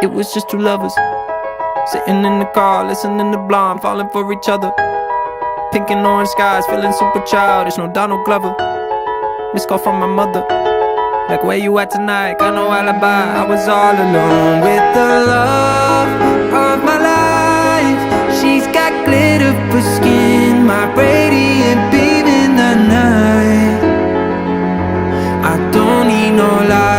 It was just two lovers sitting in the car, listening to Blonde, falling for each other. Pink and orange skies, feeling super childish. No Donald Glover. Missed call from my mother, like, where you at tonight? Got no alibi. I was all alone with the love of my life. She's got glitter for skin, my radiant beam in the night. I don't need no light.